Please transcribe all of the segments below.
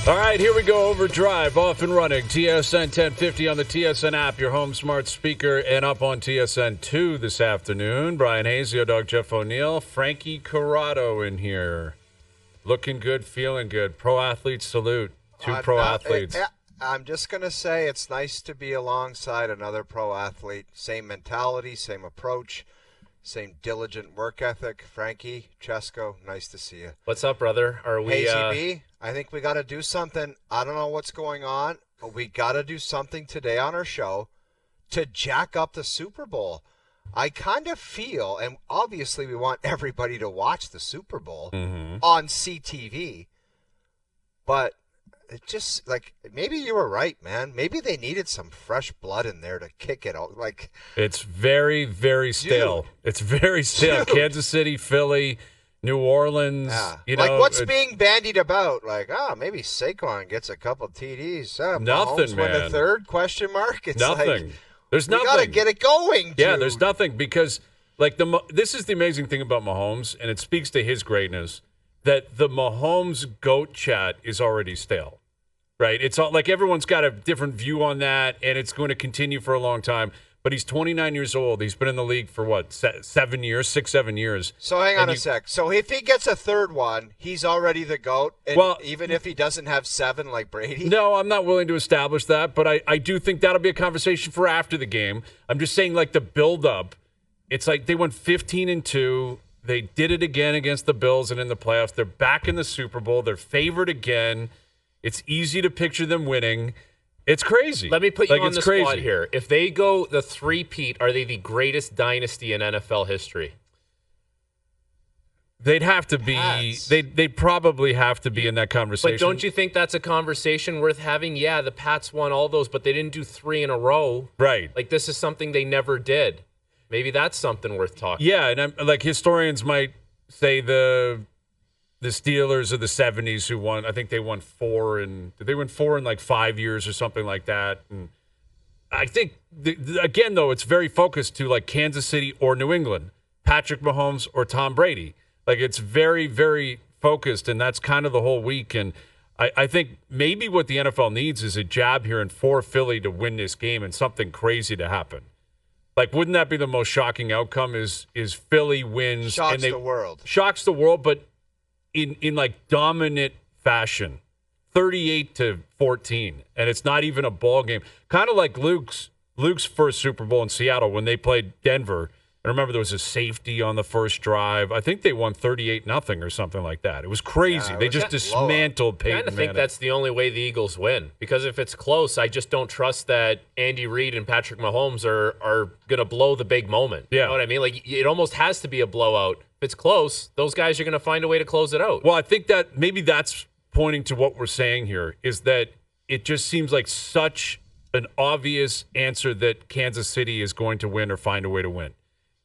All right, here we go. OverDrive, off and running. TSN 1050 on the TSN app, your home smart speaker, and up on TSN 2 this afternoon. Bryan Hayes, the dog Jeff O'Neill, Frankie Corrado in here. Looking good, feeling good. Pro athletes salute. Two pro athletes. I'm just going to say it's nice to be alongside another pro athlete. Same mentality, same approach, same diligent work ethic. Frankie, Chesko, nice to see you. What's up, brother? Are we? Hazy B, I think we got to do something. I don't know what's going on, but we got to do something today on our show to jack up the Super Bowl. I kind of feel, and obviously we want everybody to watch the Super Bowl on CTV, but it just, like, maybe you were right, man. Maybe they needed some fresh blood in there to kick it out. Like, it's very, very stale. Dude. It's very stale. Dude. Kansas City, Philly, New Orleans. Yeah. You like, know, what's being bandied about? Like, maybe Saquon gets a couple TDs. Nothing, Mahomes win man. a third? Question mark. It's nothing. Like, there's nothing. We got to get it going, dude. Yeah, there's nothing because, like, this is the amazing thing about Mahomes, and it speaks to his greatness, that the Mahomes GOAT chat is already stale. Right? It's all like everyone's got a different view on that, and it's going to continue for a long time. But he's 29 years old. He's been in the league for what, 7 years, 6-7 years. So hang on a sec. So if he gets a third one, he's already the GOAT, and well, even if he doesn't have 7 like Brady? No, I'm not willing to establish that, but I do think that'll be a conversation for after the game. I'm just saying, like, the build-up, it's like they went 15-2. They did it again against the Bills and in the playoffs. They're back in the Super Bowl. They're favored again. It's easy to picture them winning. It's crazy. Let me put you on the crazy. spot here. If they go the three-peat, are they the greatest dynasty in NFL history? They'd have to be. They'd probably have to be in that conversation. But don't you think that's a conversation worth having? Yeah, the Pats won all those, but they didn't do 3 in a row. Right. Like, this is something they never did. Maybe that's something worth talking about. Yeah, and like historians might say the Steelers of the 70s who won, I think they won 4 did they win 4 in like 5 years or something like that? And I think, again, though, it's very focused to like Kansas City or New England, Patrick Mahomes or Tom Brady. Like, it's very, very focused, and that's kind of the whole week. And I think maybe what the NFL needs is a jab here and for Philly to win this game and something crazy to happen. Like, wouldn't that be the most shocking outcome is Philly wins. Shocks the world. Shocks the world, but in like dominant fashion, 38-14, and it's not even a ball game. Kind of like Luke's first Super Bowl in Seattle when they played Denver. I remember there was a safety on the first drive. I think they won 38-0 or something like that. It was crazy. Yeah, they just dismantled Peyton Manning. I think that's the only way the Eagles win. Because if it's close, I just don't trust that Andy Reid and Patrick Mahomes are going to blow the big moment. Yeah. You know what I mean? Like, it almost has to be a blowout. If it's close, those guys are going to find a way to close it out. Well, I think that maybe that's pointing to what we're saying here, is that it just seems like such an obvious answer that Kansas City is going to win or find a way to win.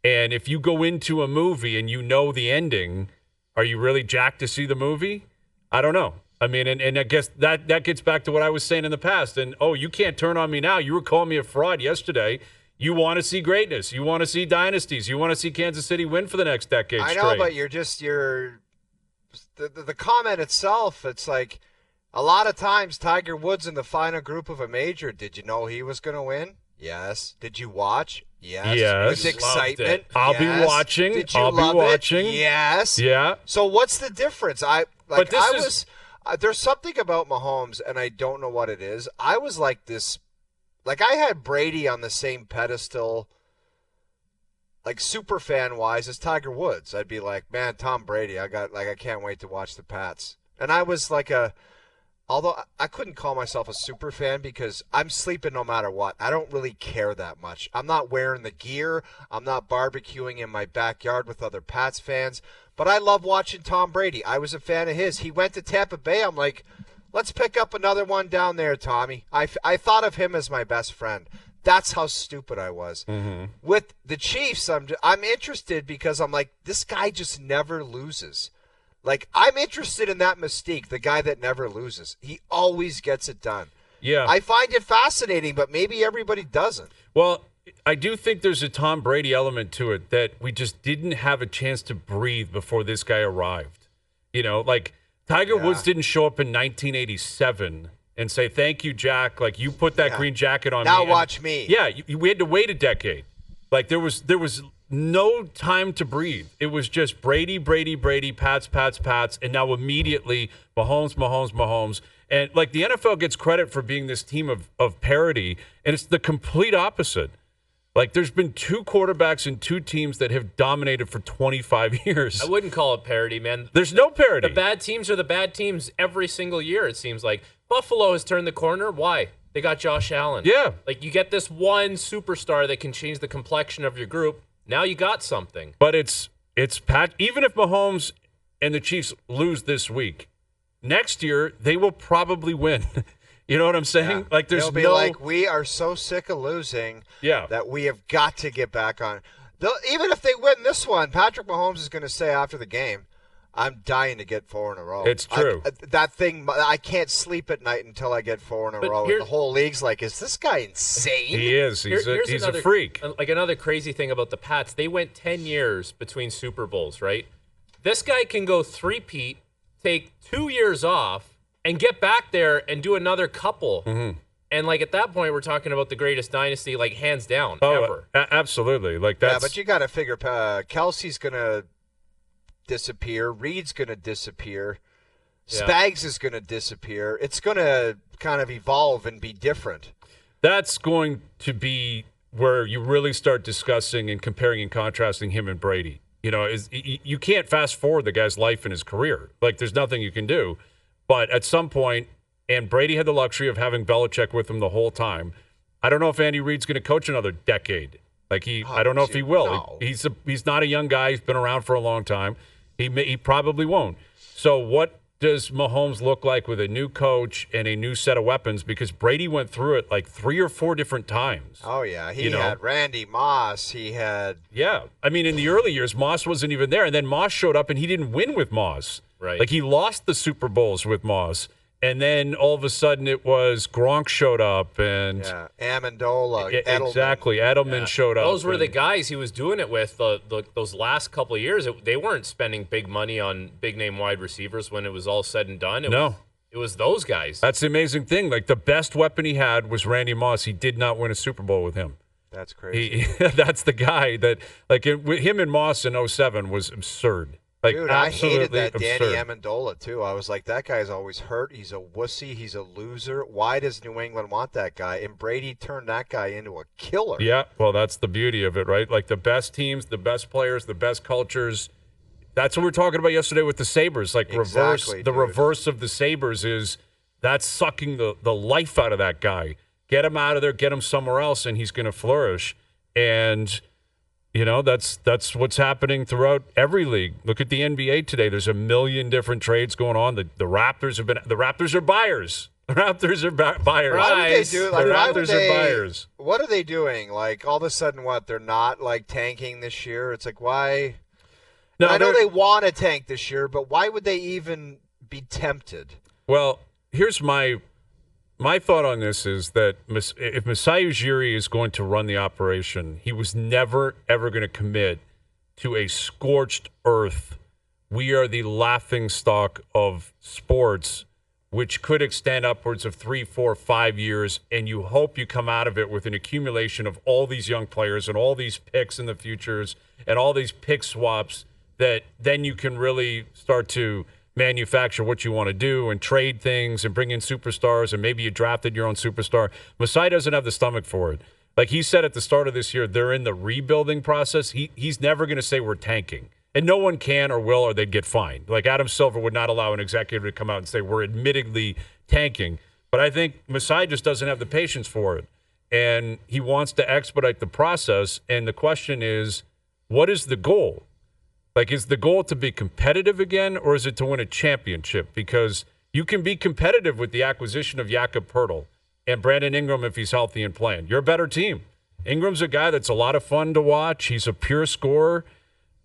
And if you go into a movie and you know the ending, are you really jacked to see the movie? I don't know. I mean, and I guess that gets back to what I was saying in the past. And, you can't turn on me now. You were calling me a fraud yesterday. You want to see greatness. You want to see dynasties. You want to see Kansas City win for the next decade straight. I know, but the comment itself, it's like a lot of times Tiger Woods in the final group of a major, did you know he was going to win? Yes. Did you watch? Yes. With excitement? I'll be watching. Did you I'll love be watching. It? Yes. Yeah. So what's the difference? There's something about Mahomes, and I don't know what it is. I was like this. Like, I had Brady on the same pedestal, like, super fan-wise, as Tiger Woods. I'd be like, man, Tom Brady, I can't wait to watch the Pats. And I was like although I couldn't call myself a super fan because I'm sleeping no matter what. I don't really care that much. I'm not wearing the gear. I'm not barbecuing in my backyard with other Pats fans. But I love watching Tom Brady. I was a fan of his. He went to Tampa Bay. I'm like, let's pick up another one down there, Tommy. I thought of him as my best friend. That's how stupid I was. Mm-hmm. With the Chiefs, I'm interested because I'm like, this guy just never loses. Like, I'm interested in that mystique, the guy that never loses. He always gets it done. Yeah. I find it fascinating, but maybe everybody doesn't. Well, I do think there's a Tom Brady element to it that we just didn't have a chance to breathe before this guy arrived. You know, like, Tiger Woods didn't show up in 1987 and say, "Thank you, Jack. Like you put that green jacket on now me." Now watch me. Yeah, we had to wait a decade. Like there was no time to breathe. It was just Brady, Pats, and now immediately Mahomes. And like the NFL gets credit for being this team of parity, and it's the complete opposite. Like there's been 2 quarterbacks in 2 teams that have dominated for 25 years. I wouldn't call it parity, man. There's no parity. The bad teams are the bad teams every single year, it seems like. Buffalo has turned the corner. Why? They got Josh Allen. Yeah. Like you get this one superstar that can change the complexion of your group. Now you got something. But it's Pat. Even if Mahomes and the Chiefs lose this week, next year they will probably win. You know what I'm saying? Yeah. Like there's They'll be like, we are so sick of losing that we have got to get back on. Even if they win this one, Patrick Mahomes is going to say after the game, I'm dying to get 4 in a row. It's true. I can't sleep at night until I get 4 in a row. And the whole league's like, is this guy insane? He is. He's a freak. Like another crazy thing about the Pats, they went 10 years between Super Bowls, right? This guy can go 3-peat, take 2 years off, and get back there and do another couple. Mm-hmm. And like at that point, we're talking about the greatest dynasty, like hands down, ever. Absolutely. Like that's. Yeah, but you got to figure Kelsey's gonna disappear. Reed's going to disappear. Spags is going to disappear. It's going to kind of evolve and be different. That's going to be where you really start discussing and comparing and contrasting him and Brady. You know, you can't fast forward the guy's life and his career. Like, there's nothing you can do. But at some point, and Brady had the luxury of having Belichick with him the whole time. I don't know if Andy Reid's going to coach another decade. Like I don't know if he will. No. He's not a young guy. He's been around for a long time. He probably won't. So what does Mahomes look like with a new coach and a new set of weapons? Because Brady went through it like 3 or 4 different times. Oh, yeah. He had Randy Moss. He had... Yeah. I mean, in the early years, Moss wasn't even there. And then Moss showed up, and he didn't win with Moss. Right. Like, he lost the Super Bowls with Moss. And then all of a sudden it was Gronk showed up and Amendola, Edelman. Exactly. Edelman showed up. Those were the guys he was doing it with those last couple of years. They weren't spending big money on big name wide receivers when it was all said and done. It was those guys. That's the amazing thing. Like the best weapon he had was Randy Moss. He did not win a Super Bowl with him. That's crazy. That's the guy that with him and Moss in 2007 was absurd. Like, dude, I hated that absurd. Danny Amendola, too. I was like, that guy's always hurt. He's a wussy. He's a loser. Why does New England want that guy? And Brady turned that guy into a killer. Yeah, well, that's the beauty of it, right? Like the best teams, the best players, the best cultures. That's what we were talking about yesterday with the Sabres. Like reverse of the Sabres is that's sucking the life out of that guy. Get him out of there, get him somewhere else, and he's going to flourish. And... you know, that's what's happening throughout every league. Look at the NBA today. There's a million different trades going on. The Raptors are buyers. The Raptors are buyers. Why would they do it? Like, the Raptors are buyers. What are they doing? Like, all of a sudden, they're not, like, tanking this year? It's like, why? No, I know they want to tank this year, but why would they even be tempted? Well, here's my thought on this is that if Masai Ujiri is going to run the operation, he was never, ever going to commit to a scorched earth. We are the laughingstock of sports, which could extend upwards of 3, 4, 5 years, and you hope you come out of it with an accumulation of all these young players and all these picks in the futures and all these pick swaps that then you can really start to manufacture what you want to do and trade things and bring in superstars, and maybe you drafted your own superstar. Masai doesn't have the stomach for it. Like he said at the start of this year, they're in the rebuilding process. He's never going to say we're tanking. And no one can or will, or they'd get fined. Like Adam Silver would not allow an executive to come out and say we're admittedly tanking. But I think Masai just doesn't have the patience for it. And he wants to expedite the process. And the question is, what is the goal? Like, is the goal to be competitive again, or is it to win a championship? Because you can be competitive with the acquisition of Jakob Poeltl and Brandon Ingram if he's healthy and playing. You're a better team. Ingram's a guy that's a lot of fun to watch. He's a pure scorer.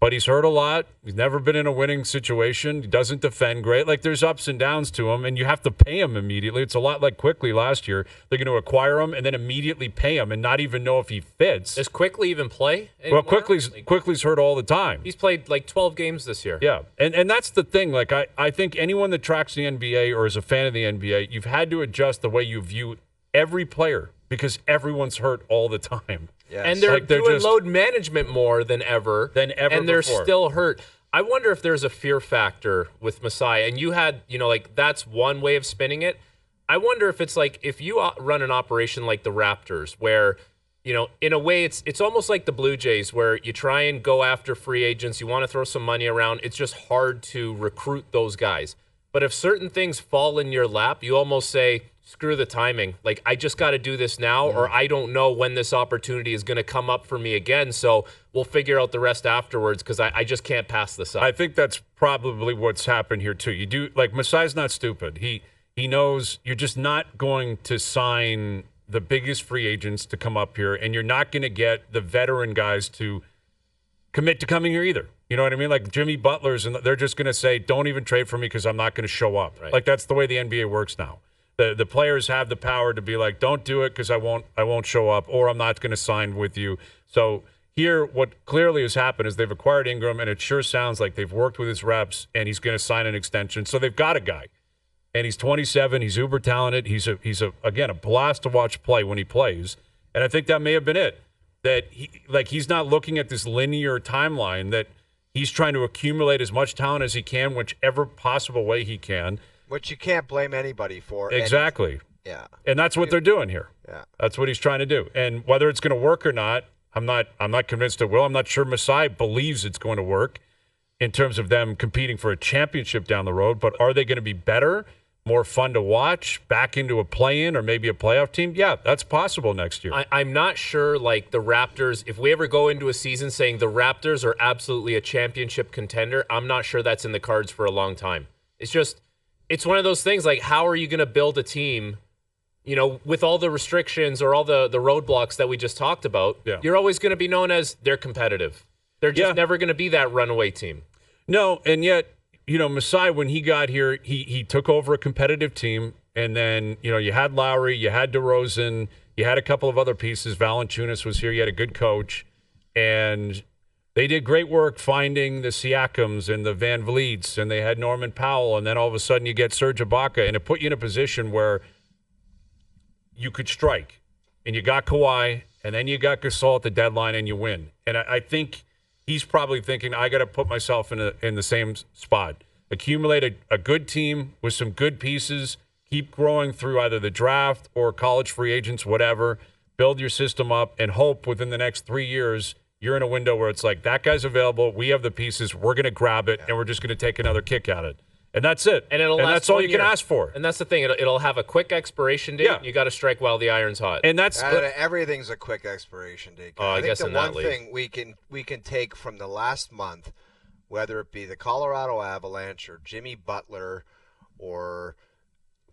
but he's hurt a lot. He's never been in a winning situation. He doesn't defend great. Like, there's ups and downs to him, and you have to pay him immediately. It's a lot like Quickly last year. They're going to acquire him and then immediately pay him and not even know if he fits. Does Quickly even play anymore? Well, Quickly's hurt all the time. He's played like 12 games this year. Yeah, and that's the thing. Like, I think anyone that tracks the NBA or is a fan of the NBA, you've had to adjust the way you view every player because everyone's hurt all the time. Yes. And they're doing load management more than ever. And they're still hurt. I wonder if there's a fear factor with Masai. And you had, like, that's one way of spinning it. I wonder if it's like if you run an operation like the Raptors where, in a way it's almost like the Blue Jays where you try and go after free agents. You want to throw some money around. It's just hard to recruit those guys. But if certain things fall in your lap, you almost say, screw the timing. Like, I just got to do this now, or I don't know when this opportunity is going to come up for me again. So we'll figure out the rest afterwards because I just can't pass this up. I think that's probably what's happened here, too. You do, like, Masai's not stupid. He knows you're just not going to sign the biggest free agents to come up here, and you're not going to get the veteran guys to commit to coming here either. You know what I mean? Like Jimmy Butler's, and they're just going to say, don't even trade for me because I'm not going to show up. Right. Like, that's the way the NBA works now. The players have the power to be like, don't do it because I won't show up, or I'm not going to sign with you. So here, what clearly has happened is they've acquired Ingram, and it sure sounds like they've worked with his reps, and he's going to sign an extension. So they've got a guy, and he's 27. He's uber talented. He's again a blast to watch play when he plays, and I think that may have been it. That he's not looking at this linear timeline. That he's trying to accumulate as much talent as he can, whichever possible way he can. Which you can't blame anybody for. Exactly. Yeah. And that's what they're doing here. Yeah. That's what he's trying to do. And whether it's going to work or not, I'm not convinced it will. I'm not sure Masai believes it's going to work in terms of them competing for a championship down the road. But are they going to be better, more fun to watch, back into a play-in or maybe a playoff team? Yeah, that's possible next year. I'm not sure, like, the Raptors, if we ever go into a season saying the Raptors are absolutely a championship contender, I'm not sure that's in the cards for a long time. It's one of those things, like, how are you going to build a team, with all the restrictions or all the roadblocks that we just talked about? Yeah. You're always going to be known as they're competitive. They're just never going to be that runaway team. No, and yet, Masai, when he got here, he took over a competitive team, and then, you had Lowry, you had DeRozan, you had a couple of other pieces. Valanciunas was here. You had a good coach, and they did great work finding the Siakams and the Van Vliets, and they had Norman Powell, and then all of a sudden you get Serge Ibaka, and it put you in a position where you could strike. And you got Kawhi, and then you got Gasol at the deadline, and you win. And I think he's probably thinking, I got to put myself in the same spot. Accumulate a good team with some good pieces, keep growing through either the draft or college free agents, whatever, build your system up, and hope within the next 3 years you're in a window where it's like, that guy's available, we have the pieces, we're going to grab it, and we're just going to take another kick at it. And that's it. And that's all you can ask for. And that's the thing. It'll have a quick expiration date. Yeah. You got to strike while the iron's hot. And that's everything's a quick expiration date. I think guess the in one that league. thing we can take from the last month, whether it be the Colorado Avalanche or Jimmy Butler or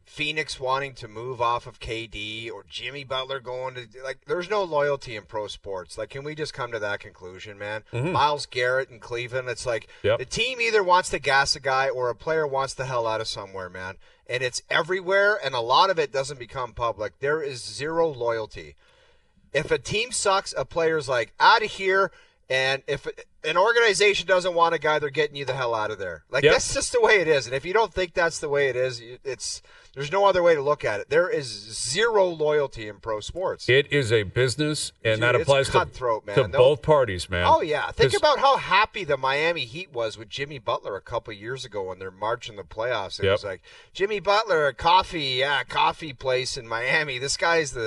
Phoenix wanting to move off of KD or Jimmy Butler going to, like, there's no loyalty in pro sports. Like, can we just come to that conclusion, man? Mm-hmm. Myles Garrett in Cleveland, it's like the team either wants to gas a guy or a player wants the hell out of somewhere, man. And it's everywhere, and a lot of it doesn't become public. There is zero loyalty. If a team sucks, a player's like, out of here. And if an organization doesn't want a guy, they're getting you the hell out of there. Like, that's just the way it is. And if you don't think that's the way it is, there's no other way to look at it. There is zero loyalty in pro sports. It is a business, and that applies cutthroat, to both parties, man. Oh, yeah. Think about how happy the Miami Heat was with Jimmy Butler a couple years ago when they're marching the playoffs. It was like, Jimmy Butler, coffee place in Miami. This guy's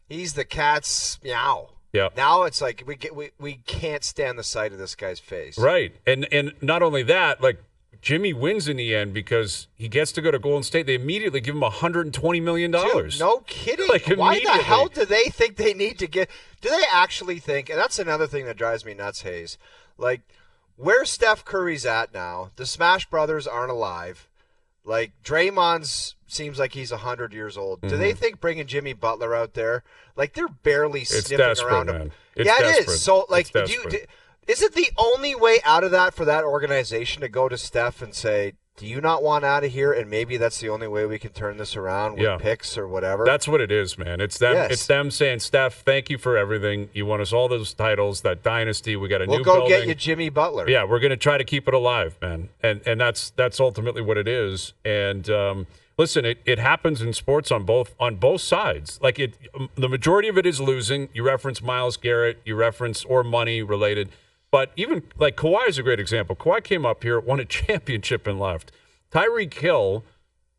he's the cat's meow. Yeah. Now it's like we can't stand the sight of this guy's face. Right. And not only that, like, Jimmy wins in the end because he gets to go to Golden State. They immediately give him $120 million. Dude, no kidding. Like, why the hell do they think they need to get – do they actually think – and that's another thing that drives me nuts, Hayes. Like, where Steph Curry's at now, the Smash Brothers aren't alive. Like, Draymond's seems like he's 100 years old. Do they think bringing Jimmy Butler out there – like, they're barely sniffing around him. Man. It's desperate. It is. So, like, Is it the only way out of that for that organization to go to Steph and say, do you not want out of here? And maybe that's the only way we can turn this around with picks or whatever. That's what it is, man. It's them. Yes. It's them saying, Steph, thank you for everything. You won us all those titles, that dynasty. We got a new building. We'll go get you Jimmy Butler. Yeah, we're going to try to keep it alive, man. And that's ultimately what it is. And listen, it happens in sports on both sides. Like the majority of it is losing. You reference Myles Garrett. You reference or money related. But even like Kawhi is a great example. Kawhi came up here, won a championship, and left. Tyreek Hill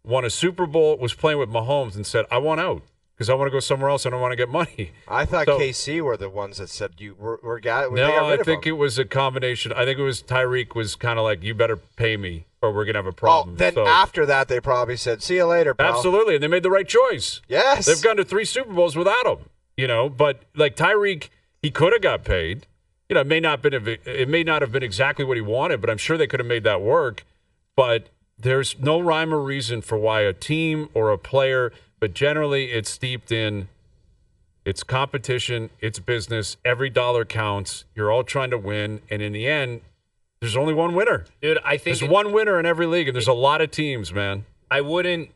won a Super Bowl, was playing with Mahomes, and said, I want out because I want to go somewhere else. I don't want to get money. I thought KC were the ones that said, I think it was a combination. I think it was Tyreek was kind of like, you better pay me or we're going to have a problem. Then after that, they probably said, see you later, pal. Absolutely, and they made the right choice. Yes. They've gone to 3 Super Bowls without him, but like Tyreek, he could have got paid. It may not have been exactly what he wanted, but I'm sure they could have made that work. But there's no rhyme or reason for why a team or a player, but generally it's steeped in it's competition, it's business, every dollar counts. You're all trying to win, and in the end, there's only one winner. Dude, I think there's one winner in every league, and there's a lot of teams, man. I wouldn't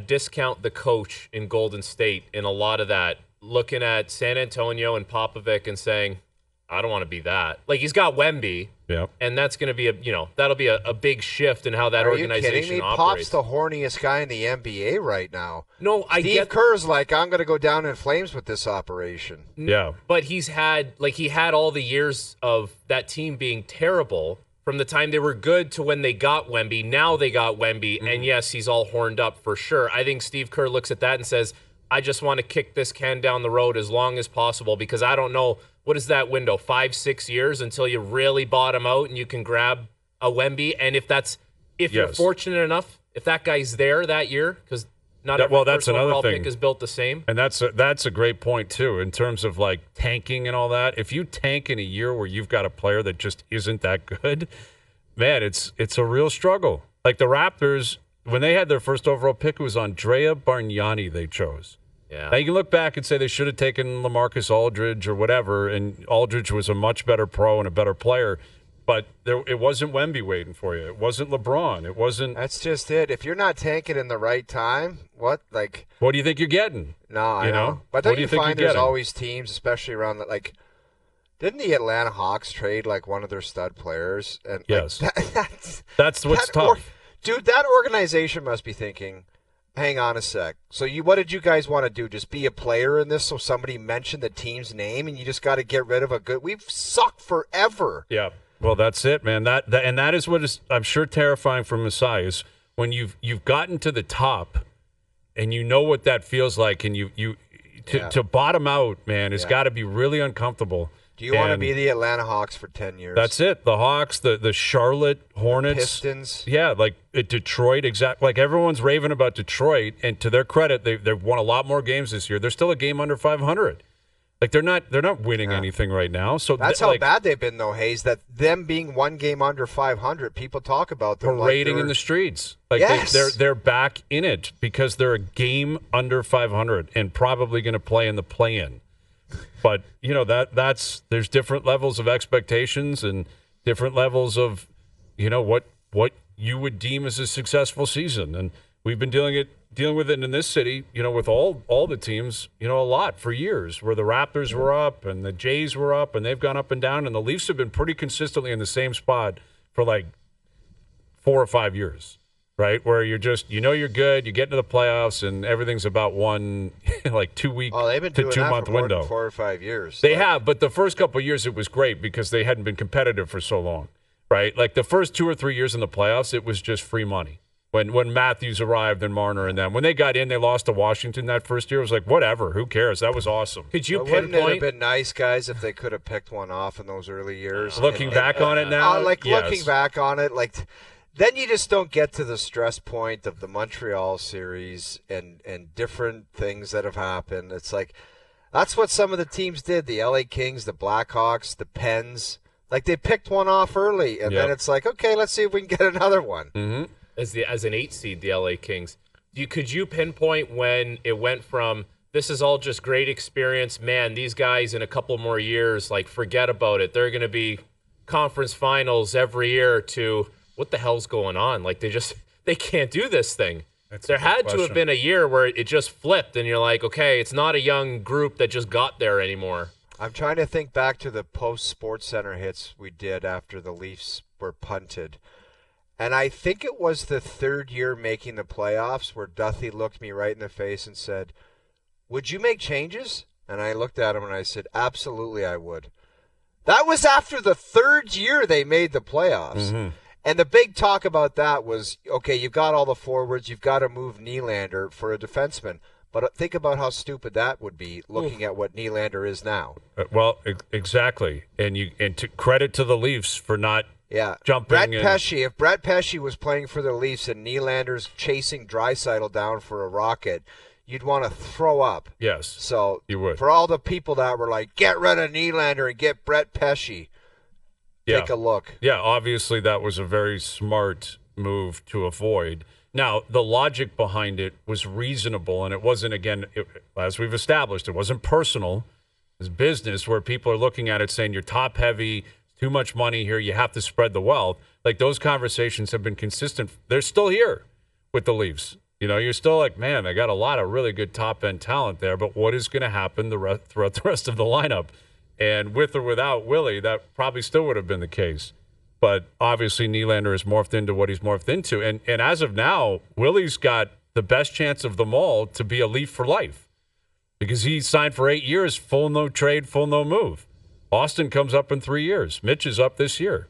discount the coach in Golden State in a lot of that, looking at San Antonio and Popovich and saying, I don't want to be that. Like, he's got Wemby, and that's going to be that'll be a big shift in how that organization operates. Are you kidding me? operates. Pop's the horniest guy in the NBA right now. No, Steve Kerr's like, I'm going to go down in flames with this operation. Yeah. But he had all the years of that team being terrible from the time they were good to when they got Wemby. Now they got Wemby, and yes, he's all horned up for sure. I think Steve Kerr looks at that and says, I just want to kick this can down the road as long as possible because I don't know, what is that window, 5-6 years until you really bottom out and you can grab a Wemby? And if you're fortunate enough, if that guy's there that year, because not every first overall pick is built the same. And that's a great point, too, in terms of, like, tanking and all that. If you tank in a year where you've got a player that just isn't that good, man, it's a real struggle. Like the Raptors, when they had their first overall pick, it was Andrea Bargnani they chose. Yeah. Now, you can look back and say they should have taken LaMarcus Aldridge or whatever, and Aldridge was a much better pro and a better player. But it wasn't Wemby waiting for you. It wasn't LeBron. It wasn't. That's just it. If you're not tanking in the right time, what do you think you're getting? No, I know. But don't you find there's always teams, especially around that, like, didn't the Atlanta Hawks trade like one of their stud players? And yes. That's what's tough. Dude, that organization must be thinking, hang on a sec. So what did you guys want to do? Just be a player in this so somebody mentioned the team's name and you just got to get rid of a good – we've sucked forever. Yeah. Well, that's it, man. That is what is, I'm sure, terrifying for Masai is when you've gotten to the top and you know what that feels like and to bottom out, man, it's got to be really uncomfortable. Do you want to be the Atlanta Hawks for 10 years? That's it. The Hawks, the Charlotte Hornets. The Pistons. Yeah, like Detroit, exactly. Like everyone's raving about Detroit, and to their credit, they've won a lot more games this year. They're still a game under 500. Like they're not winning anything right now. So that's how bad they've been, though, Hayes. That them being one game under 500, people talk about them parading in the streets. Like they're back in it because they're a game under 500 and probably going to play in the play-in. But there's different levels of expectations and different levels of what you would deem as a successful season, and we've been dealing with it in this city, with all the teams, a lot for years. Where the Raptors were up and the Jays were up, and they've gone up and down, and the Leafs have been pretty consistently in the same spot for like 4 or 5 years. Right, where you're just, you're good, you get into the playoffs, and everything's about one, 2 week they've been to doing 2 that month for more window. Than 4 or 5 years. They have, but the first couple of years it was great because they hadn't been competitive for so long. Right, like the first 2 or 3 years in the playoffs, it was just free money. When Matthews arrived and Marner and them, when they got in, they lost to Washington that first year. It was like, whatever, who cares? That was awesome. Could you wouldn't it have been nice, guys, if they could have picked one off in those early years? Looking back on it now, looking back on it, then you just don't get to the stress point of the Montreal series and different things that have happened. It's like that's what some of the teams did. The LA Kings, the Blackhawks, the Pens. Like they picked one off early, and then it's like, okay, let's see if we can get another one. Mm-hmm. As an 8 seed, the LA Kings. Could you pinpoint when it went from this is all just great experience, man, these guys in a couple more years, like forget about it. They're going to be conference finals every year to what the hell's going on? Like they can't do this thing. There had to have been a year where it just flipped and you're like, okay, it's not a young group that just got there anymore. I'm trying to think back to the post-Sports Center hits we did after the Leafs were punted. And I think it was the third year making the playoffs where Duthie looked me right in the face and said, "Would you make changes?" And I looked at him and I said, "Absolutely I would." That was after the third year they made the playoffs. Mm-hmm. And the big talk about that was, okay, you've got all the forwards, you've got to move Nylander for a defenseman. But think about how stupid that would be looking at what Nylander is now. Well, exactly. And to credit to the Leafs for not jumping. If Brett Pesce was playing for the Leafs and Nylander's chasing Draisaitl down for a rocket, you'd want to throw up. Yes, so you would. For all the people that were like, get rid of Nylander and get Brett Pesce, take a look. Yeah, obviously that was a very smart move to avoid. Now, the logic behind it was reasonable, and it wasn't, again, as we've established, it wasn't personal. It was business where people are looking at it saying you're top-heavy, too much money here, you have to spread the wealth. Like, those conversations have been consistent. They're still here with the Leafs. You know, you're still like, man, they got a lot of really good top-end talent there, but what is going to happen throughout the rest of the lineup? And with or without Willie, that probably still would have been the case. But obviously Nylander has morphed into what he's morphed into. And as of now, Willie's got the best chance of them all to be a Leaf for life because he signed for 8 years, full no trade, full no move. Austin comes up in 3 years. Mitch is up this year,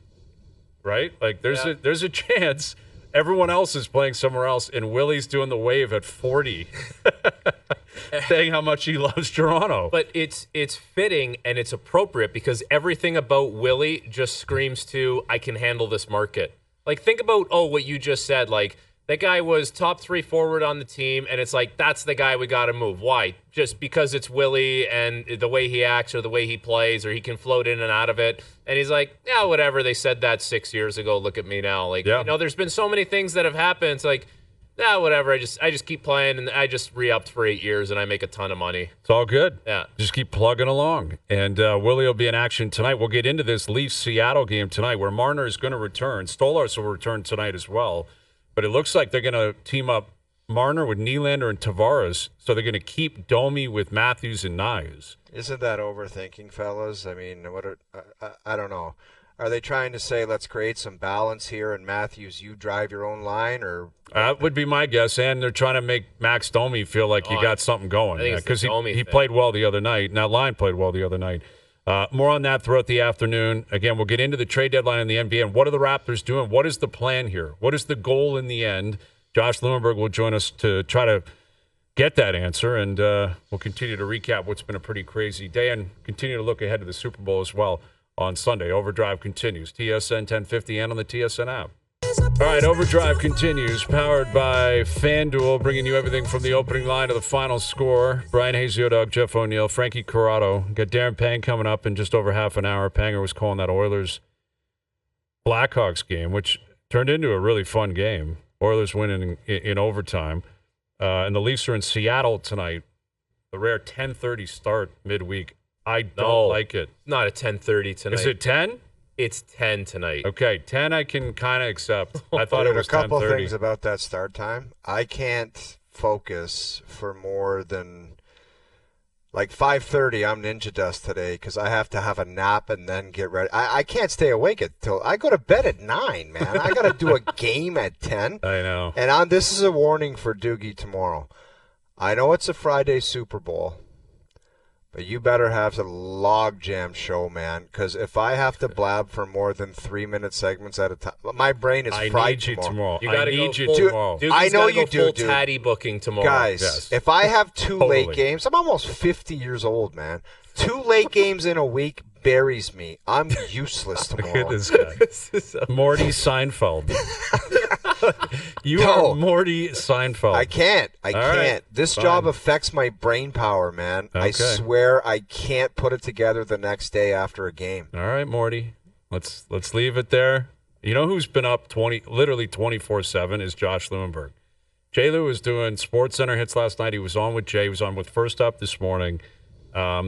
right? Like there's a chance everyone else is playing somewhere else, and Willie's doing the wave at 40, saying how much he loves Toronto. But it's fitting and it's appropriate because everything about Willie just screams to, I can handle this market. Like, think about, what you just said. Like, that guy was top 3 forward on the team, and it's like, that's the guy we got to move. Why? Just because it's Willie and the way he acts or the way he plays, or he can float in and out of it. And he's like, yeah, whatever. They said that 6 years ago. Look at me now. Like, there's been so many things that have happened. It's like, yeah, whatever. I just keep playing, and I just re-upped for 8 years, and I make a ton of money. It's all good. Yeah. Just keep plugging along. And Willie will be in action tonight. We'll get into this Leafs-Seattle game tonight where Marner is going to return. Stolarz will return tonight as well. But it looks like they're going to team up Marner with Nylander and Tavares, so they're going to keep Domi with Matthews and Nyes. Isn't that overthinking, fellas? I mean, I don't know. Are they trying to say, let's create some balance here, and Matthews, you drive your own line? Or that would be my guess. And they're trying to make Max Domi feel like you got something going. Because he played well the other night, and that line played well the other night. More on that throughout the afternoon. Again, we'll get into the trade deadline in the NBA and what are the Raptors doing? What is the plan here? What is the goal in the end? Josh Lewenberg will join us to try to get that answer, and we'll continue to recap what's been a pretty crazy day and continue to look ahead to the Super Bowl as well on Sunday. OverDrive continues. TSN 1050 and on the TSN app. All right, OverDrive continues, powered by FanDuel, bringing you everything from the opening line to the final score. Bryan Hayes, Dog, Jeff O'Neill, Frankie Corrado. Got Darren Pang coming up in just over half an hour. Panger was calling that Oilers-Blackhawks game, which turned into a really fun game. Oilers winning in overtime. And the Leafs are in Seattle tonight. The rare 10:30 start midweek. I don't like it. Not at 10:30 tonight. Is it 10? It's 10 tonight. Okay, 10 I can kind of accept. I thought it was 10:30. A couple things about that start time. I can't focus for more than like 5:30. I'm ninja dust today because I have to have a nap and then get ready. I can't stay awake until I go to bed at 9, man. I got to do a game at 10. I know. And this is a warning for Doogie tomorrow. I know it's a Friday Super Bowl. But you better have a logjam show, man, because if I have to blab for more than 3-minute segments at a time, my brain is fried. I need you tomorrow. You gotta I need you full, tomorrow. I know you do, full dude. Tatty booking tomorrow. Guys, if I have 2 late games, I'm almost 50 years old, man. 2 late games in a week buries me. I'm useless tomorrow. Look at this guy. Morty Seinfeld. You are Morty Seinfeld. I can't. I can't. Right, this fine. job affects my brain power, man. Okay. I swear I can't put it together the next day after a game. All right, Morty. Let's leave it there. You know who's been up literally 24/7 is Josh Lewenberg. Jay Lou was doing Sports Center hits last night. He was on with Jay. He was on with First Up this morning.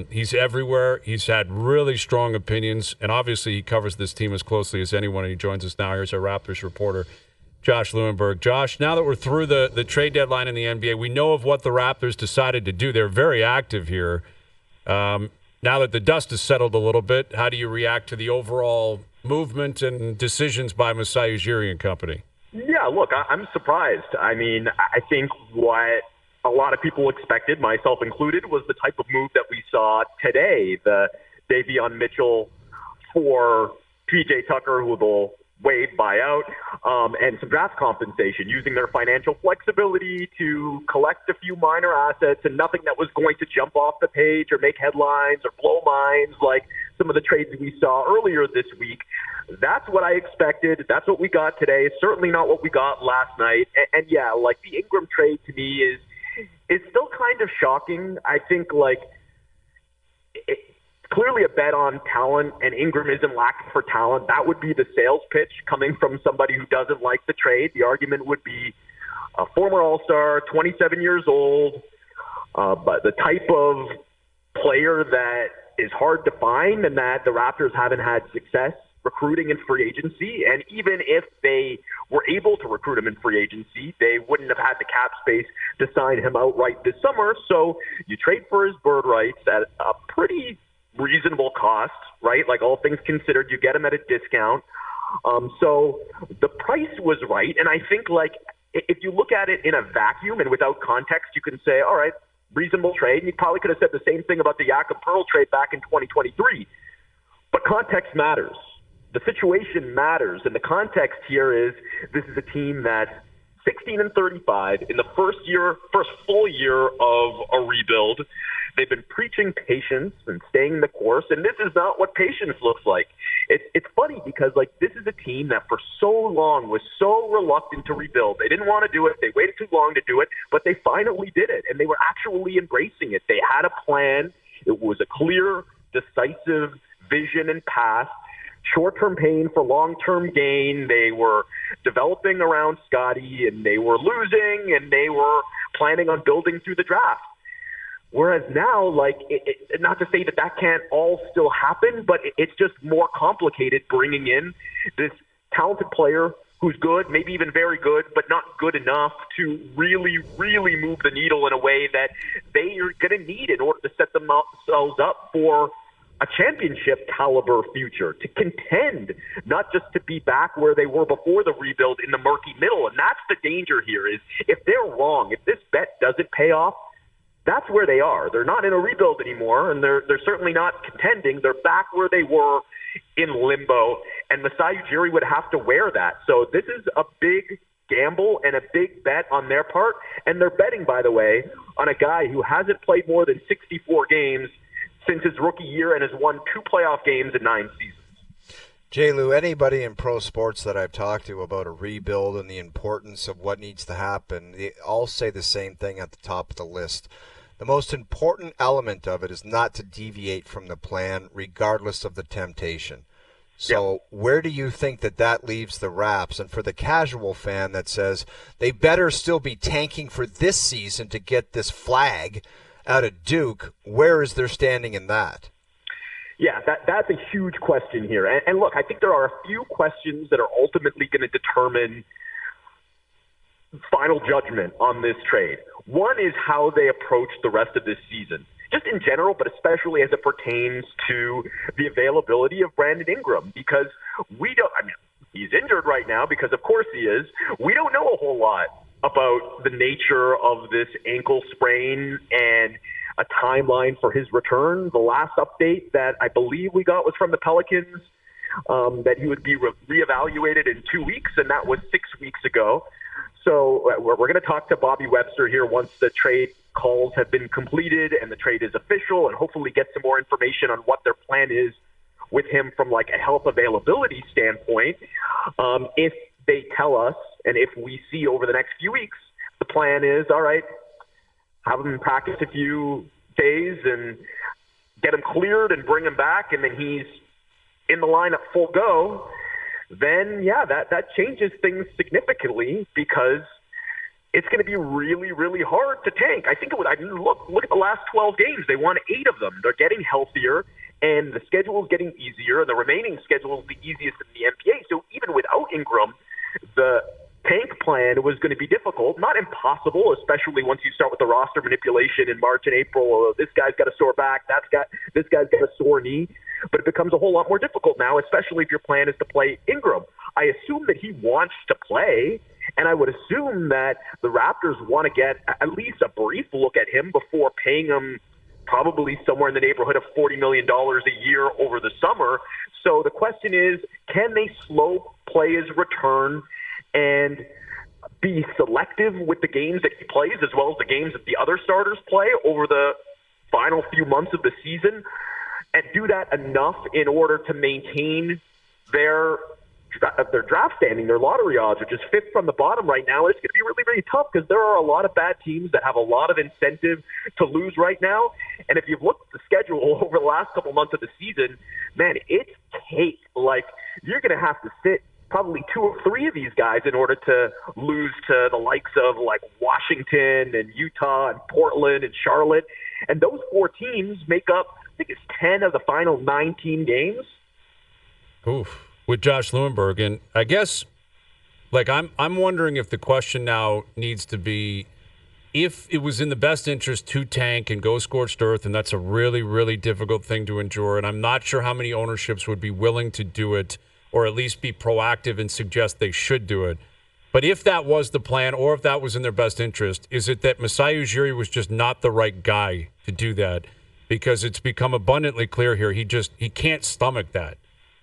He's everywhere. He's had really strong opinions, and obviously he covers this team as closely as anyone, and he joins us now. Here's our Raptors reporter, Josh Lewenberg. Josh, now that we're through the trade deadline in the NBA, we know of what the Raptors decided to do. They're very active here. Now that the dust has settled a little bit, how do you react to the overall movement and decisions by Masai Ujiri and company? Yeah, look, I'm surprised. I mean, I think what a lot of people expected, myself included, was the type of move that we saw today. The Davion Mitchell for PJ Tucker, who they'll waive buyout, and some draft compensation, using their financial flexibility to collect a few minor assets and nothing that was going to jump off the page or make headlines or blow minds like some of the trades we saw earlier this week. That's what I expected. That's what we got today. Certainly not what we got last night. And yeah, like the Ingram trade to me is still kind of shocking. I think it's clearly a bet on talent, and Ingram isn't lacking for talent. That would be the sales pitch coming from somebody who doesn't like the trade. The argument would be a former All-Star, 27 years old, but the type of player that is hard to find and that the Raptors haven't had success recruiting in free agency. And even if they were able to recruit him in free agency, they wouldn't have had the cap space to sign him outright this summer. So you trade for his bird rights at a pretty reasonable cost, right? Like, all things considered, you get him at a discount. So the price was right. And I think, like, if you look at it in a vacuum and without context, you can say, all right, reasonable trade. And you probably could have said the same thing about the Jakob Pearl trade back in 2023. But context matters. The situation matters. And the context here is this is a team that's 16-35 in the first full year of a rebuild. They've been preaching patience and staying the course, and this is not what patience looks like. It's funny because, like, this is a team that for so long was so reluctant to rebuild. They didn't want to do it. They waited too long to do it, but they finally did it, and they were actually embracing it. They had a plan. It was a clear, decisive vision and path. Short-term pain for long-term gain. They were developing around Scotty, and they were losing, and they were planning on building through the draft. Whereas now, like, not to say that can't all still happen, but it's just more complicated bringing in this talented player who's good, maybe even very good, but not good enough to really, really move the needle in a way that they are going to need in order to set themselves up for a championship caliber future, to contend, not just to be back where they were before the rebuild in the murky middle. And that's the danger here, is if they're wrong, if this bet doesn't pay off, that's where they are. They're not in a rebuild anymore, and they're certainly not contending. They're back where they were in limbo, and Masai Ujiri would have to wear that. So this is a big gamble and a big bet on their part, and they're betting, by the way, on a guy who hasn't played more than 64 games since his rookie year and has won 2 playoff games in 9 seasons. J. Lou, anybody in pro sports that I've talked to about a rebuild and the importance of what needs to happen, they all say the same thing at the top of the list. The most important element of it is not to deviate from the plan, regardless of the temptation. So where do you think that leaves the Raps? And for the casual fan that says they better still be tanking for this season to get this flag out of Duke, where is their standing in that? Yeah, that's a huge question here. And look, I think there are a few questions that are ultimately going to determine final judgment on this trade. One is how they approach the rest of this season, just in general, but especially as it pertains to the availability of Brandon Ingram, because he's injured right now because of course he is. We don't know a whole lot about the nature of this ankle sprain and a timeline for his return. The last update that I believe we got was from the Pelicans, that he would be reevaluated in 2 weeks, and that was 6 weeks ago. So we're going to talk to Bobby Webster here once the trade calls have been completed and the trade is official, and hopefully get some more information on what their plan is with him from like a health availability standpoint. If they tell us, and if we see over the next few weeks, the plan is, all right, have him practice a few days and get him cleared and bring him back, and then he's in the lineup full go, then, yeah, that changes things significantly, because it's going to be really, really hard to tank. I think look at the last 12 games. They won 8 of them. They're getting healthier, and the schedule is getting easier, and the remaining schedule is the easiest in the NBA. So even without Ingram, the tank plan was going to be difficult, not impossible, especially once you start with the roster manipulation in March and April. Oh, this guy's got a sore back, this guy's got a sore knee. But it becomes a whole lot more difficult now, especially if your plan is to play Ingram. I assume that he wants to play, and I would assume that the Raptors want to get at least a brief look at him before paying him probably somewhere in the neighborhood of $40 million a year over the summer. So the question is, can they slow play his return and be selective with the games that he plays as well as the games that the other starters play over the final few months of the season, and do that enough in order to maintain their draft standing, their lottery odds, which is 5th from the bottom right now. It's going to be really, really tough because there are a lot of bad teams that have a lot of incentive to lose right now. And if you've looked at the schedule over the last couple months of the season, man, it's cake. Like, you're going to have to sit probably 2 or 3 of these guys in order to lose to the likes of like Washington and Utah and Portland and Charlotte. And those 4 teams make up, I think it's 10 of the final 19 games. Oof. With Josh Lewenberg. And I guess, like, I'm wondering if the question now needs to be, if it was in the best interest to tank and go scorched earth, and that's a really, really difficult thing to endure, and I'm not sure how many ownerships would be willing to do it or at least be proactive and suggest they should do it. But if that was the plan, or if that was in their best interest, is it that Masai Ujiri was just not the right guy to do that? Because it's become abundantly clear here, he can't stomach that.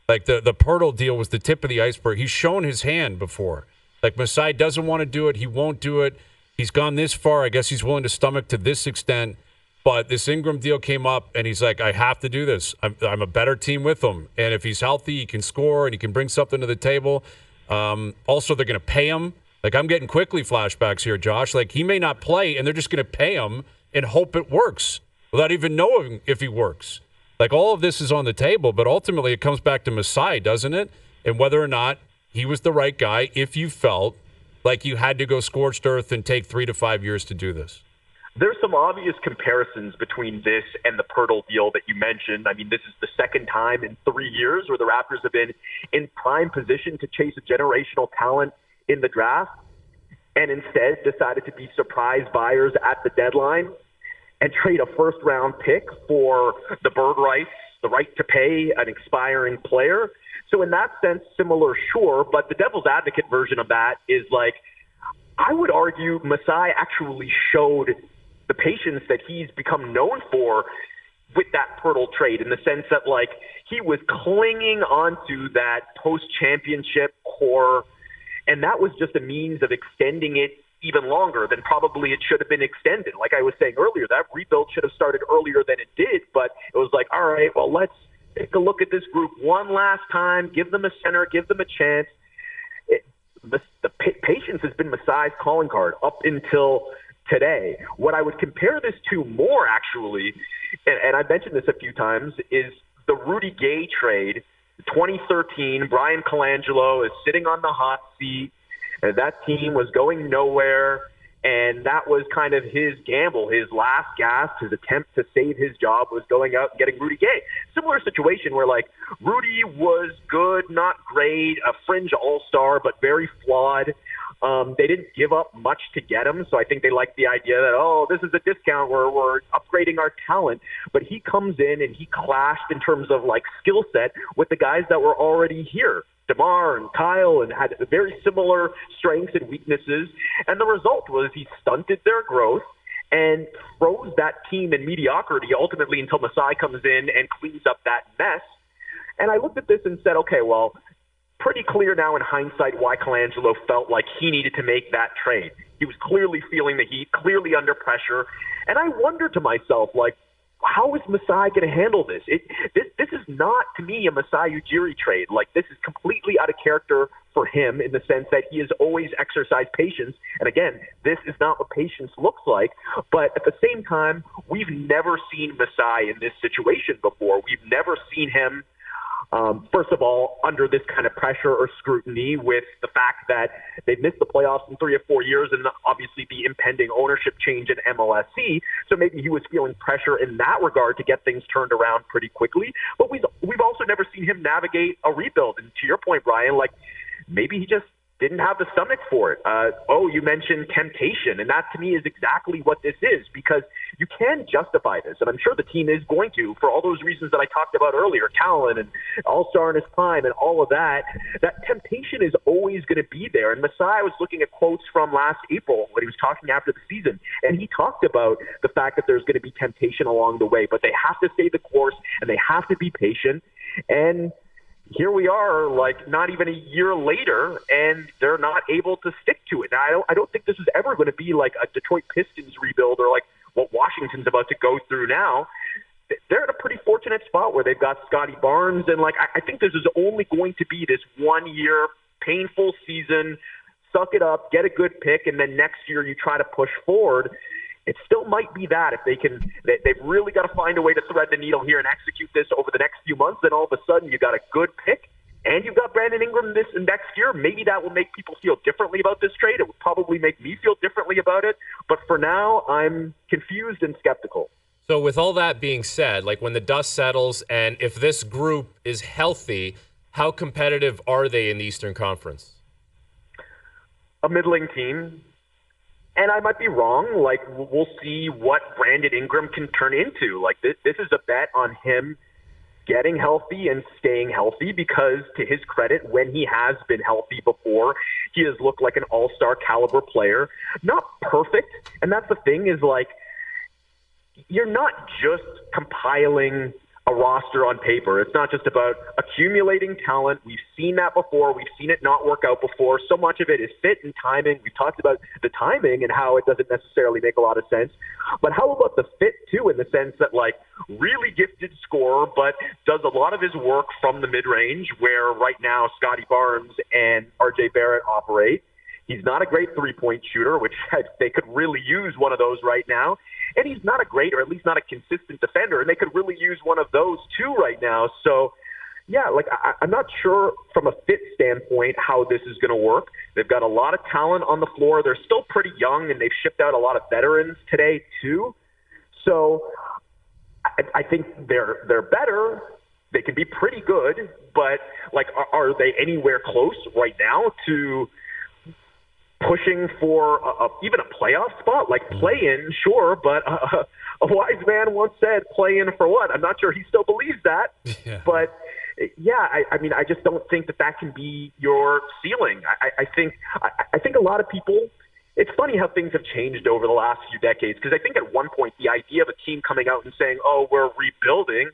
Like, the Pirtle deal was the tip of the iceberg. He's shown his hand before. Like, Masai doesn't want to do it. He won't do it. He's gone this far. I guess he's willing to stomach to this extent. But this Ingram deal came up, and he's like, I have to do this. I'm a better team with him. And if he's healthy, he can score, and he can bring something to the table. Also, they're going to pay him. Like, I'm getting quickly flashbacks here, Josh. Like, he may not play, and they're just going to pay him and hope it works without even knowing if he works. Like, all of this is on the table, but ultimately it comes back to Masai, doesn't it? And whether or not he was the right guy, if you felt like you had to go scorched earth and take 3 to 5 years to do this. There's some obvious comparisons between this and the Pirtle deal that you mentioned. I mean, this is the second time in 3 years where the Raptors have been in prime position to chase a generational talent in the draft and instead decided to be surprise buyers at the deadline and trade a first-round pick for the bird rights, the right to pay an expiring player. So in that sense, similar, sure, but the devil's advocate version of that is like, I would argue Masai actually showed the patience that he's become known for with that Pirtle trade, in the sense that, like, he was clinging onto that post-championship core, and that was just a means of extending it even longer than probably it should have been extended. Like I was saying earlier, that rebuild should have started earlier than it did, but it was like, all right, well, let's take a look at this group one last time, give them a center, give them a chance. The patience has been Masai's calling card up until today. What I would compare this to more, actually, and I've mentioned this a few times, is the Rudy Gay trade, 2013. Brian Colangelo is sitting on the hot seat. And that team was going nowhere, and that was kind of his gamble, his last gasp, his attempt to save his job was going out and getting Rudy Gay. Similar situation where, like, Rudy was good, not great, a fringe all-star, but very flawed. They didn't give up much to get him, so I think they liked the idea that, oh, this is a discount, we're upgrading our talent. But he comes in and he clashed in terms of, like, skill set with the guys that were already here. DeMar and Kyle, and had very similar strengths and weaknesses. And the result was he stunted their growth and froze that team in mediocrity ultimately until Masai comes in and cleans up that mess. And I looked at this and said, okay, well, pretty clear now in hindsight why Colangelo felt like he needed to make that trade. He was clearly feeling the heat, clearly under pressure. And I wondered to myself, like, how is Masai going to handle this? This is not, to me, a Masai Ujiri trade. Like, this is completely out of character for him in the sense that he has always exercised patience. And again, this is not what patience looks like. But at the same time, we've never seen Masai in this situation before. We've never seen him First of all, under this kind of pressure or scrutiny with the fact that they've missed the playoffs in 3 or 4 years and obviously the impending ownership change in MLSE. So maybe he was feeling pressure in that regard to get things turned around pretty quickly. But we've also never seen him navigate a rebuild. And to your point, Brian, like maybe he just didn't have the stomach for it. You mentioned temptation, and that to me is exactly what this is, because you can justify this, and I'm sure the team is going to, for all those reasons that I talked about earlier, talent and all-star in his prime and all of that. That temptation is always going to be there. And Masai was looking at quotes from last April when he was talking after the season, and he talked about the fact that there's going to be temptation along the way, but they have to stay the course, and they have to be patient. And here we are, like not even a year later, and they're not able to stick to it. Now, I don't think this is ever going to be like a Detroit Pistons rebuild or like what Washington's about to go through now. They're in a pretty fortunate spot where they've got Scotty Barnes, and like I think this is only going to be this 1 year painful season. Suck it up, get a good pick, and then next year you try to push forward. It still might be that if they've really got to find a way to thread the needle here and execute this over the next few months, then all of a sudden you got a good pick and you've got Brandon Ingram this and next year. Maybe that will make people feel differently about this trade. It would probably make me feel differently about it. But for now, I'm confused and skeptical. So with all that being said, like when the dust settles and if this group is healthy, how competitive are they in the Eastern Conference? A middling team. And I might be wrong. Like, we'll see what Brandon Ingram can turn into. Like, this is a bet on him getting healthy and staying healthy because, to his credit, when he has been healthy before, he has looked like an all-star caliber player. Not perfect. And that's the thing is, like, you're not just compiling a roster on paper. It's not just about accumulating talent. We've seen that before. We've seen it not work out before. So much of it is fit and timing. We've talked about the timing and how it doesn't necessarily make a lot of sense. But how about the fit, too, in the sense that, like, really gifted scorer, but does a lot of his work from the mid-range, where right now Scotty Barnes and RJ Barrett operate. He's not a great three-point shooter, which they could really use one of those right now. And he's not a great, or at least not a consistent defender, and they could really use one of those too right now. So, yeah, like I'm not sure from a fit standpoint how this is going to work. They've got a lot of talent on the floor. They're still pretty young, and they've shipped out a lot of veterans today too. So I think they're better. They can be pretty good, but like, are they anywhere close right now to pushing for even a playoff spot? Like, play in, sure, but a wise man once said, play in for what? I'm not sure he still believes that. Yeah. But, yeah, I mean, I just don't think that can be your ceiling. I think a lot of people, it's funny how things have changed over the last few decades, because I think at one point the idea of a team coming out and saying, oh, we're rebuilding,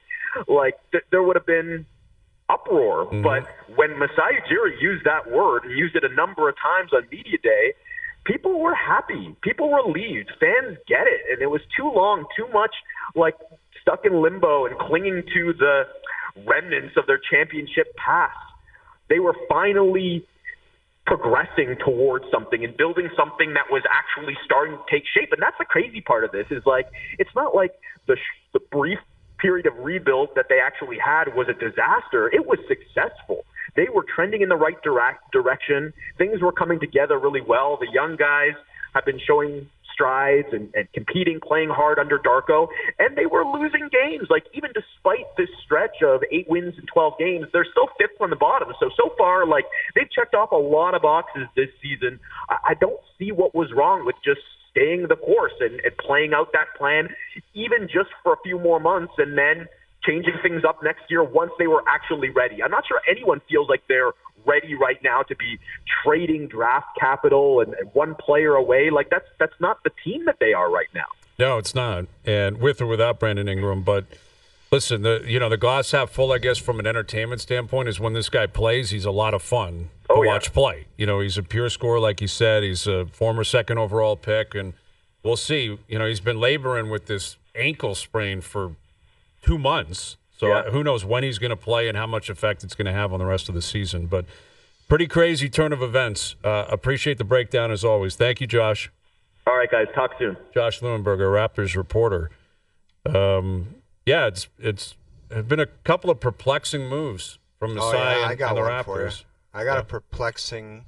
like there would have been uproar. Mm-hmm. But when Masai Ujiri used that word and used it a number of times on Media Day, people were happy. People were relieved. Fans get it. And it was too long, too much like stuck in limbo and clinging to the remnants of their championship past. They were finally progressing towards something and building something that was actually starting to take shape. And that's the crazy part of this is, like, it's not like the brief period of rebuild that they actually had was a disaster. It was successful. They were trending in the right direction. Things were coming together really well. The young guys have been showing strides and competing, playing hard under Darko, and they were losing games. Like, even despite this stretch of 8 wins in 12 games, they're still fifth from the bottom. So far, like, they've checked off a lot of boxes this season. I don't see what was wrong with just staying the course and playing out that plan, even just for a few more months, and then changing things up next year once they were actually ready. I'm not sure anyone feels like they're ready right now to be trading draft capital and one player away. Like, that's not the team that they are right now. No, it's not. And with or without Brandon Ingram. But listen, the glass half full, I guess, from an entertainment standpoint, is when this guy plays, he's a lot of fun to watch play. He's a pure scorer, like you said. He's a former second overall pick, and we'll see. He's been laboring with this ankle sprain for 2 months. So who knows when he's going to play and how much effect it's going to have on the rest of the season. But pretty crazy turn of events. Appreciate the breakdown as always. Thank you, Josh. All right, guys. Talk soon. Josh Lewenberg, our Raptors reporter. It's been a couple of perplexing moves from Masai I got and the one Raptors. for you. I got a perplexing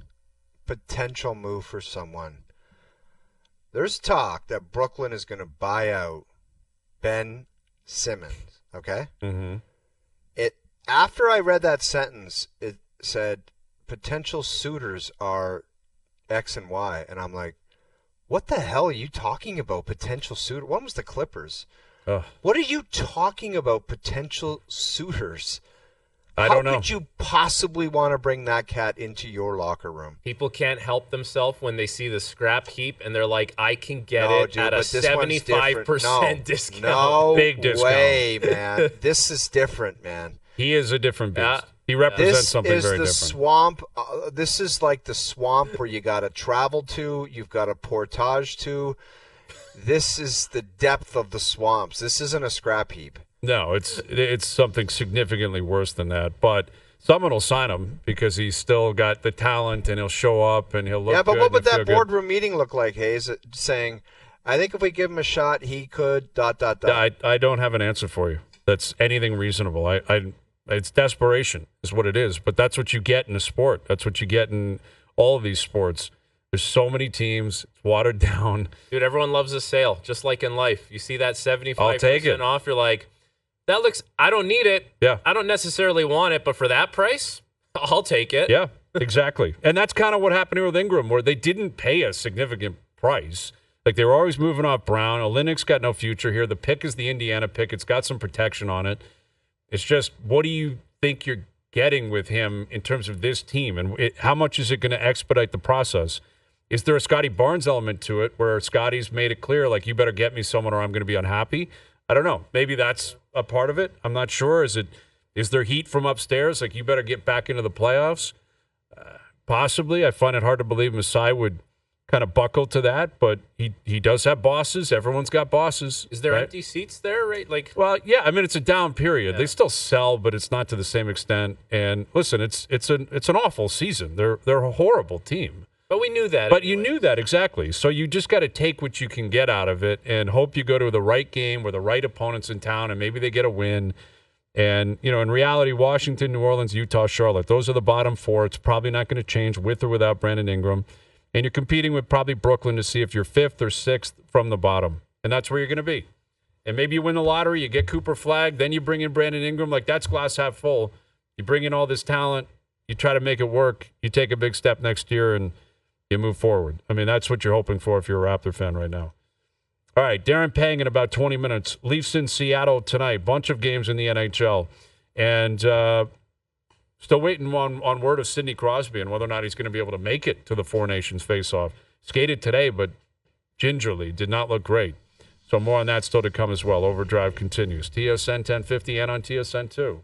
potential move for someone. There's talk that Brooklyn is going to buy out Ben Simmons, okay? Mm-hmm. After I read that sentence, it said potential suitors are X and Y, and I'm like, what the hell are you talking about, potential suitor? One was the Clippers. What are you talking about, potential suitors? I don't know. How could you possibly want to bring that cat into your locker room? People can't help themselves when they see the scrap heap and they're like, I can get it at a 75% discount. No big discount. way, man. This is different, man. He is a different beast. He represents something very different. This is the swamp. This is like the swamp where you got to travel to. You've got to portage to. This is the depth of the swamps. This isn't a scrap heap. No, it's something significantly worse than that. But someone will sign him because he's still got the talent and he'll show up and he'll look good. Yeah, but what would that boardroom meeting look like, Hayes? Saying, I think if we give him a shot, he could ... I don't have an answer for you. That's anything reasonable. It's desperation is what it is. But that's what you get in a sport. That's what you get in all of these sports. There's so many teams. It's watered down. Dude, everyone loves a sale, just like in life. You see that 75% I'll take it. off, you're like, that looks, I don't need it. Yeah. I don't necessarily want it, but for that price, I'll take it. Yeah, exactly. And that's kind of what happened here with Ingram, where they didn't pay a significant price. Like, they were always moving off Brown. Olynyk's got no future here. The pick is the Indiana pick. It's got some protection on it. It's just, what do you think you're getting with him in terms of this team? And how much is it going to expedite the process? Is there a Scotty Barnes element to it where Scotty's made it clear, like, you better get me someone or I'm going to be unhappy? I don't know. Maybe that's a part of it. I'm not sure. Is there heat from upstairs? Like, you better get back into the playoffs? Possibly. I find it hard to believe Masai would kind of buckle to that, but he does have bosses. Everyone's got bosses. Is there right? empty seats there, right? Like, well, yeah. I mean, it's a down period. Yeah. They still sell, but it's not to the same extent. And listen, it's an awful season. They're a horrible team. But we knew that. But anyway. You knew that, exactly. So you just got to take what you can get out of it and hope you go to the right game where the right opponent's in town and maybe they get a win. And, in reality, Washington, New Orleans, Utah, Charlotte, those are the bottom four. It's probably not going to change with or without Brandon Ingram. And you're competing with probably Brooklyn to see if you're fifth or sixth from the bottom. And that's where you're going to be. And maybe you win the lottery, you get Cooper Flagg, then you bring in Brandon Ingram. Like, that's glass half full. You bring in all this talent, you try to make it work, you take a big step next year, and you move forward. I mean, that's what you're hoping for if you're a Raptor fan right now. All right, Darren Pang in about 20 minutes. Leafs in Seattle tonight. Bunch of games in the NHL. And still waiting on word of Sidney Crosby and whether or not he's going to be able to make it to the Four Nations face-off. Skated today, but gingerly. Did not look great. So more on that still to come as well. Overdrive continues. TSN 1050 and on TSN 2.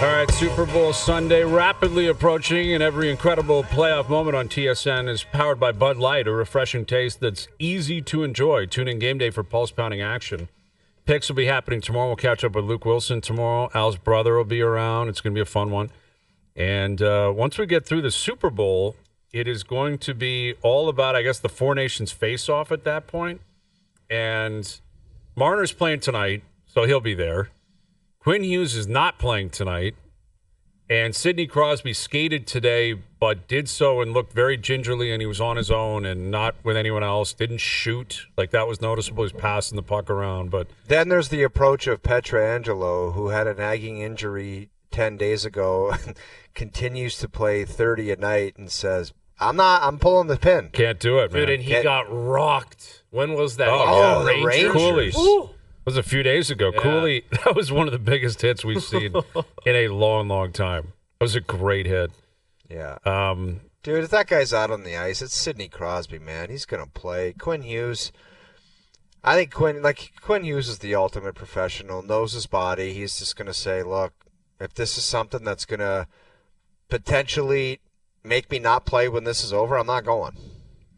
All right, Super Bowl Sunday rapidly approaching, and every incredible playoff moment on TSN is powered by Bud Light, a refreshing taste that's easy to enjoy. Tune in game day for pulse-pounding action. Picks will be happening tomorrow. We'll catch up with Luke Wilson tomorrow. Al's brother will be around. It's going to be a fun one. And once we get through the Super Bowl, it is going to be all about, I guess, the Four Nations face-off at that point. And Marner's playing tonight, so he'll be there. Quinn Hughes is not playing tonight, and Sidney Crosby skated today, but did so and looked very gingerly, and he was on his own and not with anyone else. Didn't shoot. Like, that was noticeable. He was passing the puck around. But then there's the approach of Pietrangelo, who had a nagging injury 10 days ago, continues to play 30 a night and says, I'm pulling the pin. Can't do it, man. Dude, and he got rocked. When was that? The Rangers. Coolies. Ooh. It was a few days ago. Yeah. Cooley, that was one of the biggest hits we've seen in a long, long time. It was a great hit. Yeah. Dude, if that guy's out on the ice, it's Sidney Crosby, man. He's going to play. Quinn Hughes, I think Quinn Hughes is the ultimate professional, knows his body. He's just going to say, look, if this is something that's going to potentially make me not play when this is over, I'm not going.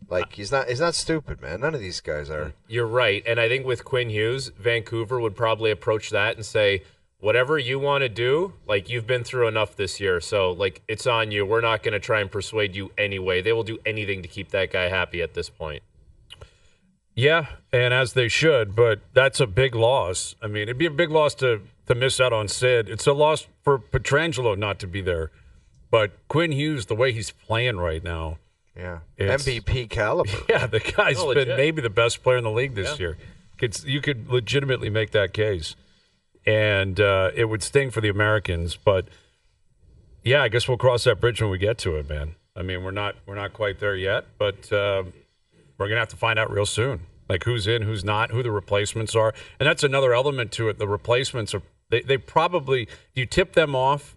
Like, he's not stupid, man. None of these guys are. You're right. And I think with Quinn Hughes, Vancouver would probably approach that and say, whatever you want to do, like, you've been through enough this year. So, like, it's on you. We're not going to try and persuade you anyway. They will do anything to keep that guy happy at this point. Yeah, and as they should, but that's a big loss. I mean, it'd be a big loss to miss out on Sid. It's a loss for Pietrangelo not to be there. But Quinn Hughes, the way he's playing right now. Yeah, MVP caliber. Yeah, the guy's been maybe the best player in the league this year. You could legitimately make that case. And it would sting for the Americans. But, yeah, I guess we'll cross that bridge when we get to it, man. I mean, we're not quite there yet, but we're going to have to find out real soon. Like who's in, who's not, who the replacements are. And that's another element to it. The replacements are they probably – do you tip them off?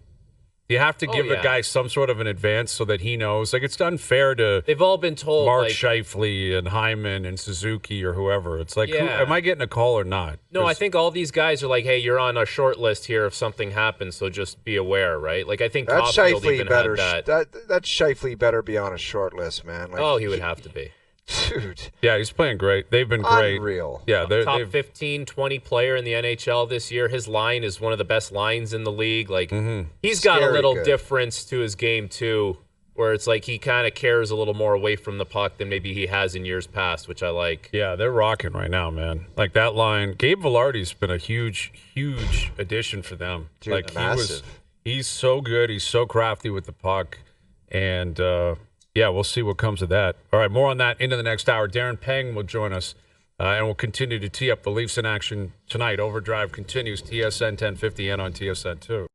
You have to give a guy some sort of an advance so that he knows. Like, it's unfair to they've all been told Mark Scheifele and Hyman and Suzuki or whoever. It's like, am I getting a call or not? No, I think all these guys are like, hey, you're on a short list here if something happens, so just be aware, right? Like, I think Caulfield even had that. That Scheifele better be on a short list, man. Like, he would have to be. Dude. Yeah, he's playing great. They've been great. Unreal. Yeah, top 15, 20 player in the NHL this year. His line is one of the best lines in the league. Like he's got a little difference to his game too, where it's like he kind of cares a little more away from the puck than maybe he has in years past, which I like. Yeah, they're rocking right now, man. Like that line, Gabe Velarde's been a huge addition for them. Dude, like massive. He's so good. He's so crafty with the puck, and yeah, we'll see what comes of that. All right, more on that into the next hour. Darren Pang will join us, and we'll continue to tee up the Leafs in action tonight. Overdrive continues, TSN 1050 and on TSN 2.